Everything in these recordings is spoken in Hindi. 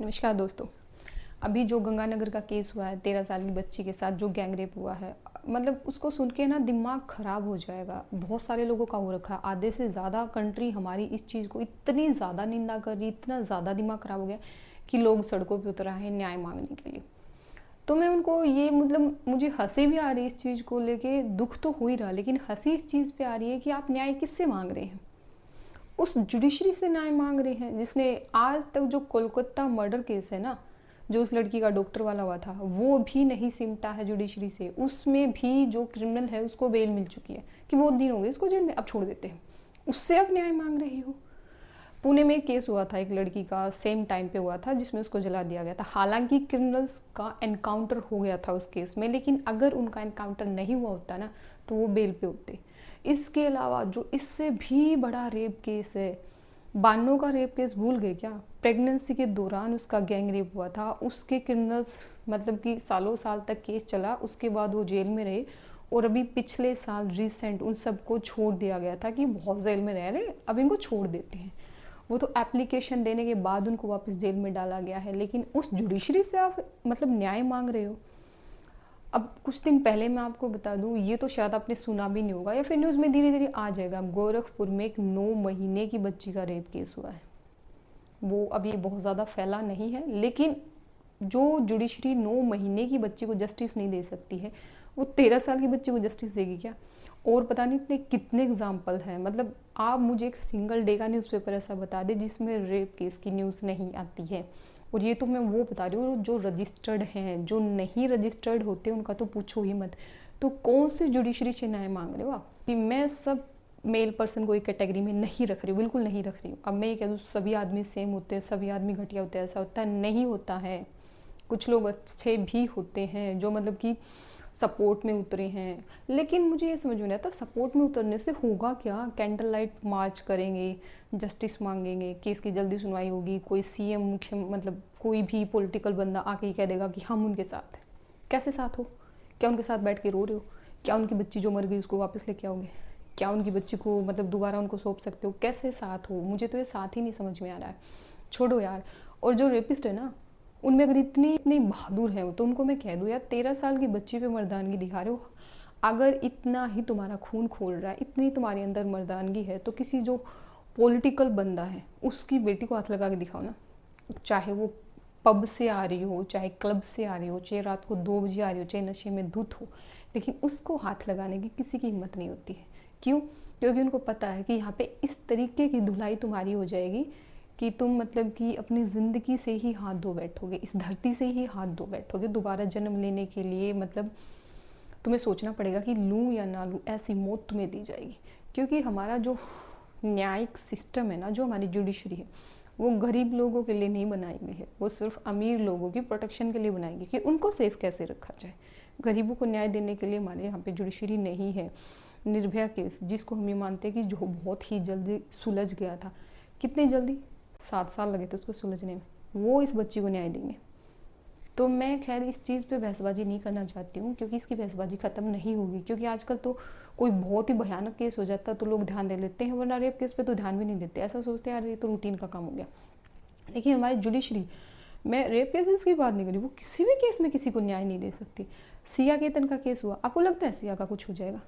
नमस्कार दोस्तों। अभी जो गंगानगर का केस हुआ है 13 साल की बच्ची के साथ जो गैंग रेप हुआ है, मतलब उसको सुन के ना दिमाग ख़राब हो जाएगा। बहुत सारे लोगों का हो रखा है, आधे से ज़्यादा कंट्री हमारी इस चीज़ को इतनी ज़्यादा निंदा कर रही, इतना ज़्यादा दिमाग ख़राब हो गया कि लोग सड़कों पे उतर आए हैं न्याय मांगने के लिए। तो मैं उनको ये मतलब मुझे हंसी भी आ रही है इस चीज़ को लेके, दुख तो हो ही रहा, लेकिन हंसी इस चीज़ पे आ रही है कि आप न्याय किससे मांग रहे हैं? उस जुडिशरी से न्याय मांग रहे हैं जिसने आज तक जो कोलकाता मर्डर केस है ना, जो उस लड़की का डॉक्टर वाला हुआ था, वो भी नहीं सिमटा है जुडिशरी से। उसमें भी जो क्रिमिनल है उसको बेल मिल चुकी है कि बहुत दिन हो गए इसको जेल में, अब छोड़ देते हैं। उससे अब न्याय मांग रहे हो। पुणे में एक केस हुआ था एक लड़की का, सेम टाइम पे हुआ था, जिसमें उसको जला दिया गया था। हालांकि क्रिमिनल्स का एनकाउंटर हो गया था उस केस में, लेकिन अगर उनका एनकाउंटर नहीं हुआ होता ना तो वो बेल पे होते। इसके अलावा जो इससे भी बड़ा रेप केस है, बानो का रेप केस भूल गए क्या? प्रेगनेंसी के दौरान उसका गैंग रेप हुआ था, उसके क्रिमिनल्स मतलब कि सालों साल तक केस चला, उसके बाद वो जेल में रहे। और अभी पिछले साल रिसेंट उन सबको छोड़ दिया गया था कि बहुत जेल में रह रहे, अब इनको छोड़ देते हैं। वो तो एप्लीकेशन देने के बाद उनको वापस जेल में डाला गया है, लेकिन उस जुडिशरी से आप मतलब न्याय मांग रहे हो। अब कुछ दिन पहले मैं आपको बता दूं, ये तो शायद आपने सुना भी नहीं होगा या फिर न्यूज़ में धीरे धीरे आ जाएगा, गोरखपुर में एक 9 महीने की बच्ची का रेप केस हुआ है। वो अभी बहुत ज़्यादा फैला नहीं है, लेकिन जो जुडिशरी 9 महीने की बच्ची को जस्टिस नहीं दे सकती है, वो 13 साल की बच्ची को जस्टिस देगी क्या? और पता नहीं इतने कितने एग्जाम्पल हैं। मतलब आप मुझे एक सिंगल डे का न्यूज़पेपर ऐसा बता दें जिसमें रेप केस की न्यूज़ नहीं आती है। और ये तो मैं वो बता रही हूँ जो रजिस्टर्ड हैं, जो नहीं रजिस्टर्ड होते उनका तो पूछो ही मत। तो कौन से जुडिशरी से न्याय मांग रहे हो आप? कि मैं सब मेल पर्सन को एक कैटेगरी में नहीं रख रही हूँ, बिल्कुल नहीं रख रही हूँ। अब मैं ये कह दूँ सभी आदमी सेम होते हैं, सभी आदमी घटिया होते हैं, ऐसा होता है नहीं होता है। कुछ लोग अच्छे भी होते हैं जो मतलब कि सपोर्ट में उतरे हैं। लेकिन मुझे ये समझ में नहीं आता सपोर्ट में उतरने से होगा क्या? कैंडल लाइट मार्च करेंगे, जस्टिस मांगेंगे, केस की जल्दी सुनवाई होगी, कोई सीएम मुख्य मतलब कोई भी पॉलिटिकल बंदा आके ही कह देगा कि हम उनके साथ हैं। कैसे साथ हो? क्या उनके साथ बैठ के रो रहे हो? क्या उनकी बच्ची जो मर गई उसको वापस लेके आओगे? क्या उनकी बच्ची को मतलब दोबारा उनको सौंप सकते हो? कैसे साथ हो? मुझे तो ये साथ ही नहीं समझ में आ रहा है। छोड़ो यार। और जो रेपिस्ट है ना, उनमें अगर इतनी इतनी बहादुर है तो उनको मैं कह दूँ यार, 13 साल की बच्ची पे मर्दानगी दिखा रहे हो। अगर इतना ही तुम्हारा खून खोल रहा है, इतनी तुम्हारे अंदर मर्दानगी है, तो किसी जो पॉलिटिकल बंदा है उसकी बेटी को हाथ लगा के दिखाओ ना। चाहे वो पब से आ रही हो, चाहे क्लब से आ रही हो, चाहे रात को 2 बजे आ रही हो, चाहे नशे में धुत हो, लेकिन उसको हाथ लगाने की किसी की हिम्मत नहीं होती है। क्यों? क्योंकि उनको पता है कि यहाँ पे इस तरीके की धुलाई तुम्हारी हो जाएगी कि तुम मतलब कि अपनी ज़िंदगी से ही हाथ धो बैठोगे, इस धरती से ही हाथ धो बैठोगे। दोबारा जन्म लेने के लिए मतलब तुम्हें सोचना पड़ेगा कि लूँ या ना लूँ, ऐसी मौत तुम्हें दी जाएगी। क्योंकि हमारा जो न्यायिक सिस्टम है ना, जो हमारी जुडिशरी है, वो गरीब लोगों के लिए नहीं बनाई गई है, वो सिर्फ अमीर लोगों की प्रोटेक्शन के लिए बनाई गई कि उनको सेफ कैसे रखा जाए। गरीबों को न्याय देने के लिए हमारे यहाँ पे जुडिशरी नहीं है। निर्भया केस जिसको हम ये मानते हैं कि जो बहुत ही जल्दी सुलझ गया था, कितनी जल्दी, 7 साल लगे थे उसको सुलझने में, वो इस बच्ची को न्याय देंगे। तो मैं खैर इस चीज़ पे बहसबाजी नहीं करना चाहती हूँ, क्योंकि इसकी बहसबाजी ख़त्म नहीं होगी। क्योंकि आजकल तो कोई बहुत ही भयानक केस हो जाता है तो लोग ध्यान दे लेते हैं, वरना रेप केस पे तो ध्यान भी नहीं देते, ऐसा सोचते हैं यार ये तो रूटीन का काम हो गया। लेकिन हमारी जुडिशरी, मैं रेप केसेस की बात नहीं करी, वो किसी भी केस में किसी को न्याय नहीं दे सकती। सिया केतन का केस हुआ, आपको लगता है सिया का कुछ हो जाएगा?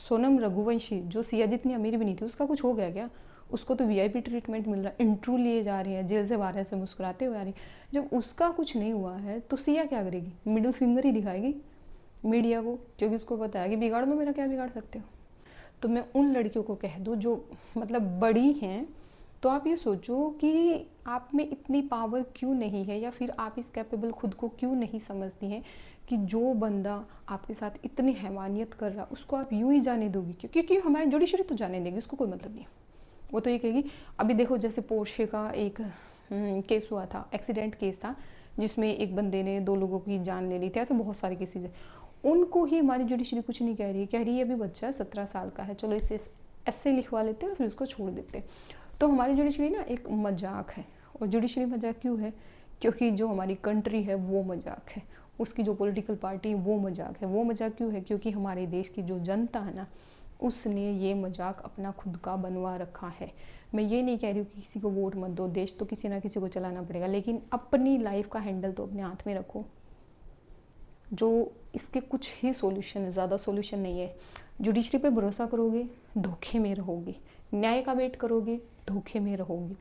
सोनम रघुवंशी जो सिया जितनी अमीर भी नहीं थी, उसका कुछ हो गया क्या? उसको तो वीआईपी ट्रीटमेंट मिल रहा है, इंटरव्यू लिए जा रही है, जेल से बाहर ऐसे मुस्कुराते हुए आ रही है। जब उसका कुछ नहीं हुआ है तो सिया क्या करेगी? मिडिल फिंगर ही दिखाएगी मीडिया को, क्योंकि उसको पता है कि बिगाड़ दो मेरा, क्या बिगाड़ सकते हो। तो मैं उन लड़कियों को कह दूँ जो मतलब बड़ी हैं, तो आप ये सोचो कि आप में इतनी पावर क्यों नहीं है, या फिर आप इस कैपेबल खुद को क्यों नहीं समझती हैं कि जो बंदा आपके साथ इतनी हैवानियत कर रहा उसको आप यूं ही जाने दोगी? क्योंकि हमारी जुडिशरी तो जाने देगी, उसको कोई मतलब नहीं। वो तो ये कहेगी। अभी देखो जैसे पोर्शे का एक केस हुआ था, एक्सीडेंट केस था, जिसमें एक बंदे ने 2 लोगों की जान ले ली थी। ऐसे बहुत सारे केसेज है, उनको ही हमारी जुडिशरी कुछ नहीं कह रही है। कह रही है अभी बच्चा 17 साल का है, चलो इसे ऐसे लिखवा लेते हैं और फिर उसको छोड़ देते हैं। तो हमारी जुडिशरी ना एक मजाक है। और जुडिशरी मजाक क्यों है? क्योंकि जो हमारी कंट्री है वो मजाक है, उसकी जो पॉलिटिकल पार्टी वो मजाक है। वो मजाक क्यों है? क्योंकि हमारे देश की जो जनता है ना, उसने ये मजाक अपना खुद का बनवा रखा है। मैं ये नहीं कह रही हूँ कि किसी को वोट मत दो, देश तो किसी ना किसी को चलाना पड़ेगा, लेकिन अपनी लाइफ का हैंडल तो अपने हाथ में रखो। जो इसके कुछ ही सॉल्यूशन है, ज़्यादा सॉल्यूशन नहीं है। जुडिशरी पे भरोसा करोगे, धोखे में रहोगे। न्याय का वेट करोगे, धोखे में रहोगे।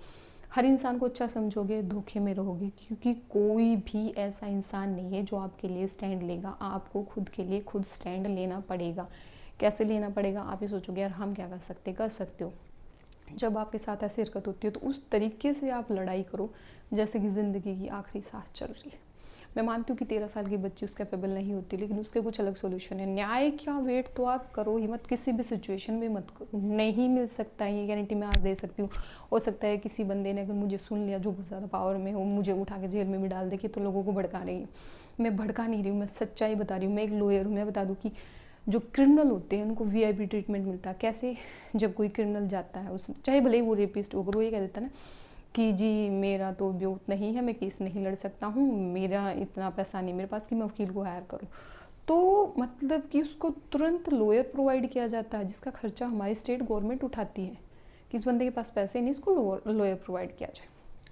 हर इंसान को अच्छा समझोगे, धोखे में रहोगे, क्योंकि कोई भी ऐसा इंसान नहीं है जो आपके लिए स्टैंड लेगा। आपको खुद के लिए खुद स्टैंड लेना पड़ेगा। कैसे लेना पड़ेगा? आप ये सोचोगे यार हम क्या कर सकते हो। जब आपके साथ ऐसी हरकत होती है तो उस तरीके से आप लड़ाई करो जैसे कि ज़िंदगी की आखिरी सांस चल रही है। मैं मानती हूँ कि 13 साल की बच्ची उस कैपेबल नहीं होती, लेकिन उसके कुछ अलग सॉल्यूशन है। न्याय का वेट तो आप करो ही मत, किसी भी सिचुएशन में मत करो। नहीं मिल सकता है, ये गारंटी मैं आज दे सकती हूँ। हो सकता है किसी बंदे ने अगर मुझे सुन लिया जो बहुत ज़्यादा पावर में हो, मुझे उठा के जेल में भी डाल दे कि तो लोगों को भड़का रही है। मैं भड़का नहीं रही हूँ, मैं सच्चाई बता रही हूँ। मैं एक लॉयर हूँ। मैं बता दूँ कि जो क्रिमिनल होते हैं उनको वीआईपी ट्रीटमेंट मिलता है। कैसे? जब कोई क्रिमिनल जाता है, उस चाहे भले ही वो रेपिस्ट हो, वो ये कह देता है ना कि जी मेरा तो ब्योत नहीं है, मैं केस नहीं लड़ सकता हूँ, मेरा इतना पैसा नहीं मेरे पास कि मैं वकील को हायर करूँ। तो मतलब कि उसको तुरंत लॉयर प्रोवाइड किया जाता है, जिसका खर्चा हमारी स्टेट गवर्नमेंट उठाती है। कि इस बंदे के पास पैसे नहीं, इसको लॉयर प्रोवाइड किया जाए,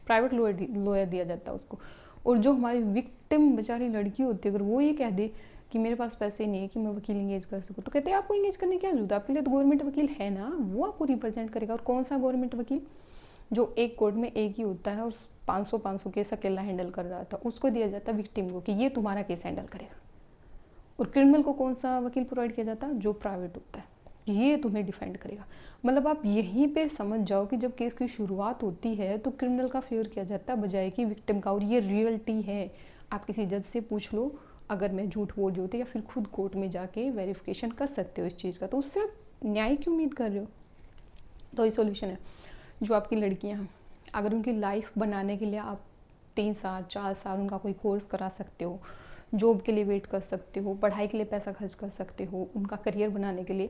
प्राइवेट लॉयर दिया जाता है उसको। और जो हमारी विक्टिम बेचारी लड़की होती है, अगर वो ये कह दे कि मेरे पास पैसे नहीं है कि मैं वकील इंगेज कर सकूँ, तो कहते हैं आपको इंगेज करने की क्या जरूरत है, आपके लिए तो गवर्नमेंट वकील है ना, वो आपको रिप्रेजेंट करेगा। और कौन सा गवर्नमेंट वकील? जो एक कोर्ट में एक ही होता है और 500 केस अकेला हैंडल कर रहा था, उसको दिया जाता है विक्टिम को कि ये तुम्हारा केस हैंडल करेगा। और क्रिमिनल को कौन सा वकील प्रोवाइड किया जाता है? जो प्राइवेट होता है, ये तुम्हें डिफेंड करेगा। मतलब आप यहीं पे समझ जाओ कि जब केस की शुरुआत होती है तो क्रिमिनल का फेवर किया जाता है बजाय कि विक्टिम का। और ये रियलिटी है। आप किसी जज से पूछ लो, अगर मैं झूठ बोल रही होती, या फिर खुद कोर्ट में जाके वेरिफिकेशन कर सकते हो इस चीज़ का। तो उससे आप न्याय की उम्मीद कर रहे हो? तो ये सॉल्यूशन है। जो आपकी लड़कियां हैं, अगर उनकी लाइफ बनाने के लिए आप 3 साल 4 साल उनका कोई कोर्स करा सकते हो, जॉब के लिए वेट कर सकते हो, पढ़ाई के लिए पैसा खर्च कर सकते हो, उनका करियर बनाने के लिए,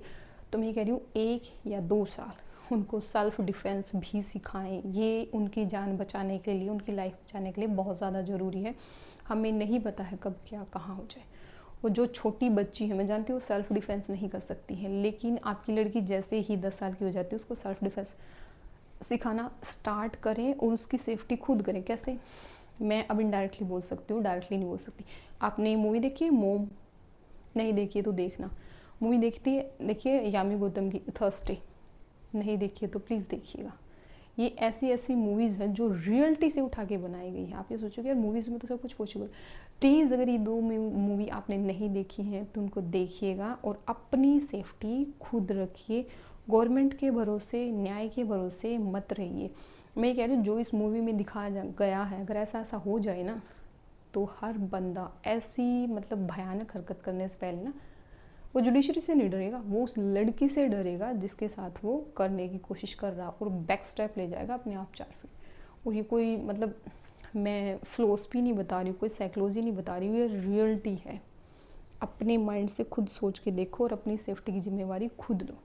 तो मैं ये कह रही हूँ 1 या 2 साल उनको सेल्फ डिफेंस भी सिखाएं। ये उनकी जान बचाने के लिए, उनकी लाइफ बचाने के लिए बहुत ज़्यादा ज़रूरी है। हमें नहीं पता है कब क्या कहाँ हो जाए। वो जो छोटी बच्ची है, मैं जानती हूँ सेल्फ डिफेंस नहीं कर सकती है, लेकिन आपकी लड़की जैसे ही 10 साल की हो जाती है उसको सेल्फ डिफेंस सिखाना स्टार्ट करें और उसकी सेफ्टी खुद करें। कैसे? मैं अब इनडायरेक्टली बोल सकती हूँ, डायरेक्टली नहीं बोल सकती। आपने मूवी देखी है मोम? नहीं देखी है तो देखना। मूवी देखती है, देखिए यामी गौतम की थर्सडे। नहीं देखी है तो प्लीज़ देखिएगा। ये ऐसी ऐसी मूवीज़ हैं जो रियलिटी से उठा के बनाई गई है। आप ये सोचोगे यार मूवीज़ में तो सब कुछ पॉसिबल। प्लीज़ अगर ये 2 मूवी आपने नहीं देखी हैं तो उनको देखिएगा और अपनी सेफ्टी खुद रखिए। गवर्नमेंट के भरोसे, न्याय के भरोसे मत रहिए। मैं कह रही हूँ जो इस मूवी में दिखाया गया है, अगर ऐसा ऐसा हो जाए ना तो हर बंदा ऐसी मतलब भयानक हरकत करने से पहले ना वो जुडिशरी से नहीं डरेगा, वो उस लड़की से डरेगा जिसके साथ वो करने की कोशिश कर रहा, और बैक स्टेप ले जाएगा अपने आप 4 फीट। और ये कोई मतलब मैं फिलोसफी नहीं बता रही हूँ, कोई साइकोलॉजी नहीं बता रही हूँ, ये रियलिटी है। अपने माइंड से खुद सोच के देखो और अपनी सेफ्टी की जिम्मेवारी खुद लो।